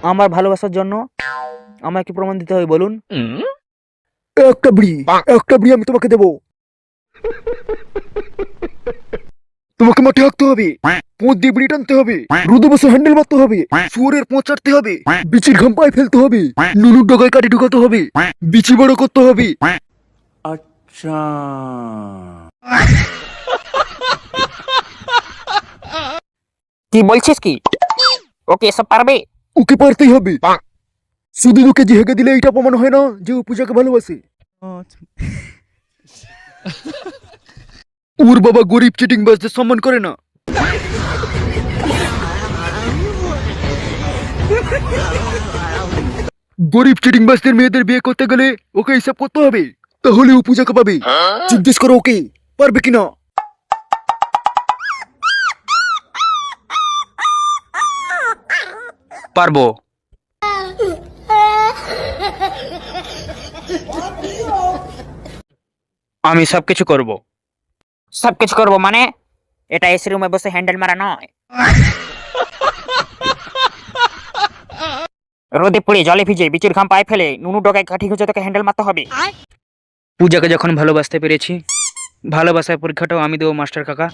আমার ভালোবাসার জন্য আমাকে কি প্রমাণ দিতে হবে বলুন? একটা বিড়ি, একটা বিড়ি আমি তোমাকে দেবো। তোমাকে মাঠে হাঁকতে হবে, পোঁত দিয়ে বিড়ি টানতে হবে, রোদে বসে হ্যান্ডেল মারতে হবে, শুয়োরের পোঁত চাটতে হবে, বিচির ঘাম পায়ে ফেলতে হবে, নুনুর ডগায় কাঠি ঢুকাতে হবে, বিচি বড় করতে হবে। কি বলছিস কি? ওকে এসব পারবে? ওকে পারতেই হবে। শুধু তোকে যে হেগে দিলে এইটা প্রমাণ হয় না যে ও পূজাকে ভালোবাসে। ওর বাবা গরিব চিটিং বাসদের সম্মান করে না। গরিব চিটিং বাসদের মেয়েদের বিয়ে করতে গেলে ওকে হিসাব করতে হবে, তাহলে ও পূজাকে পাবে। জিজ্ঞেস করো ওকে পারবে কিনা। পারবো। আমি সবকিছু করব। সবকিছু করব মানে? এটা এসি রুমে বসে হ্যান্ডেল মারা নয়। রোদে পুড়ে জলে ভিজে বিচির ঘাম পায়ে ফেলে নুনু ডগায় কাঠি খুঁজে তোকে হ্যান্ডেল মারতে হবে। পূজাকে যখন ভালোবাসতে পেরেছি, ভালোবাসার পরীক্ষাটাও আমি দেবো মাস্টার কাকা।